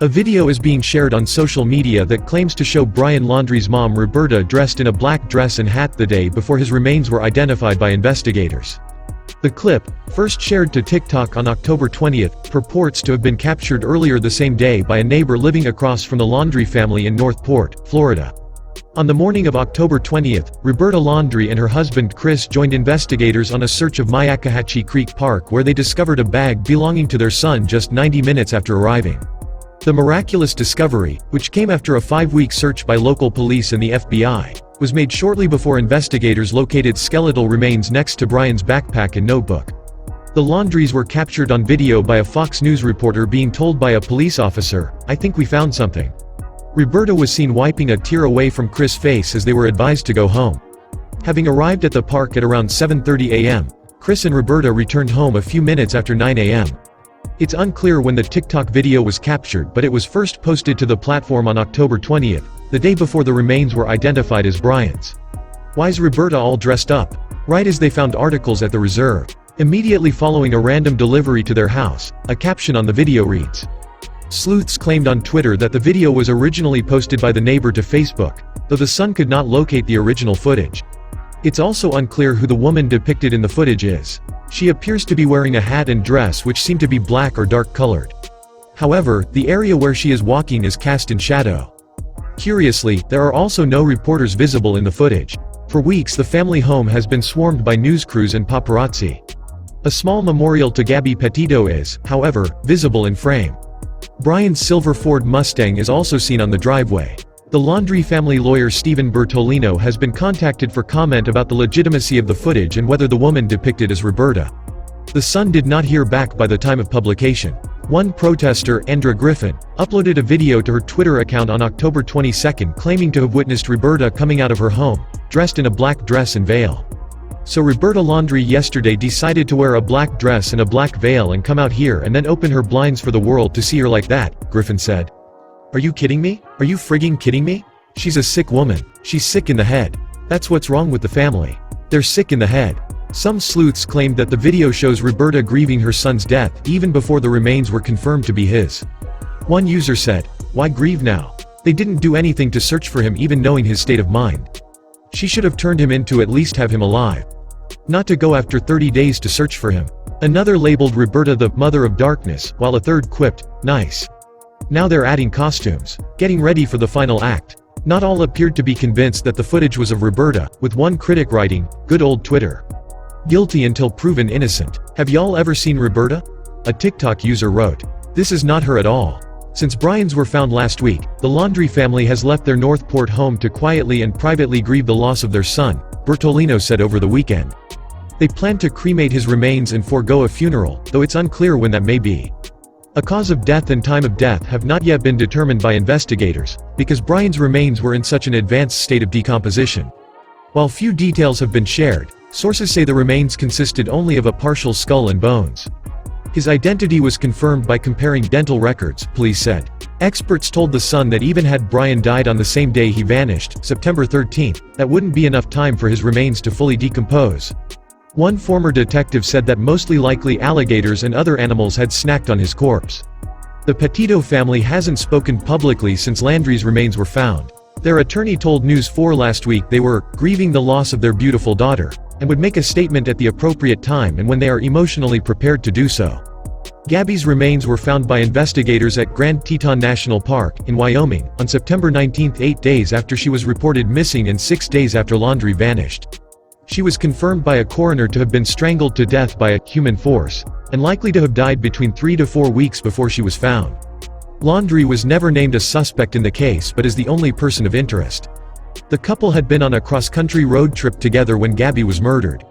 A video is being shared on social media that claims to show Brian Laundrie's mom Roberta dressed in a black dress and hat the day before his remains were identified by investigators. The clip, first shared to TikTok on October 20th, purports to have been captured earlier the same day by a neighbor living across from the Laundrie family in North Port, Florida. On the morning of October 20th, Roberta Laundrie and her husband Chris joined investigators on a search of Myakkahatchee Creek Park where they discovered a bag belonging to their son just 90 minutes after arriving. The miraculous discovery, which came after a 5-week search by local police and the FBI, was made shortly before investigators located skeletal remains next to Brian's backpack and notebook. The Laundries were captured on video by a Fox News reporter being told by a police officer, "I think we found something." Roberta was seen wiping a tear away from Chris' face as they were advised to go home. Having arrived at the park at around 7:30 a.m., Chris and Roberta returned home a few minutes after 9 a.m. It's unclear when the TikTok video was captured, but it was first posted to the platform on October 20th, the day before the remains were identified as Brian's. Why's Roberta all dressed up? Right as they found articles at the reserve. Immediately following a random delivery to their house, a caption on the video reads, "Sleuths claimed on Twitter that the video was originally posted by the neighbor to Facebook, though the son could not locate the original footage. It's also unclear who the woman depicted in the footage is. She appears to be wearing a hat and dress which seem to be black or dark colored. However, the area where she is walking is cast in shadow. Curiously, there are also no reporters visible in the footage. For weeks the family home has been swarmed by news crews and paparazzi. A small memorial to Gabby Petito is, however, visible in frame. Brian's silver Ford Mustang is also seen on the driveway. The Laundrie family lawyer Steve Bertolino has been contacted for comment about the legitimacy of the footage and whether the woman depicted as Roberta. The Sun did not hear back by the time of publication. One protester, Andra Griffin, uploaded a video to her Twitter account on October 22nd claiming to have witnessed Roberta coming out of her home, dressed in a black dress and veil. "So Roberta Laundrie yesterday decided to wear a black dress and a black veil and come out here and then open her blinds for the world to see her like that," Griffin said. "Are you kidding me? Are you frigging kidding me? She's a sick woman. She's sick in the head. That's what's wrong with the family. They're sick in the head." Some sleuths claimed that the video shows Roberta grieving her son's death even before the remains were confirmed to be his. One user said, "Why grieve now? They didn't do anything to search for him even knowing his state of mind. She should have turned him in to at least have him alive. Not to go after 30 days to search for him." Another labeled Roberta the "mother of darkness," while a third quipped, "Nice. Now they're adding costumes, getting ready for the final act." Not all appeared to be convinced that the footage was of Roberta, with one critic writing, "Good old Twitter. Guilty until proven innocent. Have y'all ever seen Roberta?" A TikTok user wrote, "This is not her at all." Since Brian's were found last week, the Laundrie family has left their North Port home to quietly and privately grieve the loss of their son, Bertolino said over the weekend. They plan to cremate his remains and forego a funeral, though it's unclear when that may be. A cause of death and time of death have not yet been determined by investigators, because Brian's remains were in such an advanced state of decomposition. While few details have been shared, sources say the remains consisted only of a partial skull and bones. His identity was confirmed by comparing dental records, police said. Experts told The Sun that even had Brian died on the same day he vanished, September 13th, that wouldn't be enough time for his remains to fully decompose. One former detective said that mostly likely alligators and other animals had snacked on his corpse. The Petito family hasn't spoken publicly since Laundrie's remains were found. Their attorney told News 4 last week they were grieving the loss of their beautiful daughter, and would make a statement at the appropriate time and when they are emotionally prepared to do so. Gabby's remains were found by investigators at Grand Teton National Park, in Wyoming, on September 19, 8 days after she was reported missing and 6 days after Laundrie vanished. She was confirmed by a coroner to have been strangled to death by a human force, and likely to have died between 3 to 4 weeks before she was found. Laundrie was never named a suspect in the case but is the only person of interest. The couple had been on a cross-country road trip together when Gabby was murdered.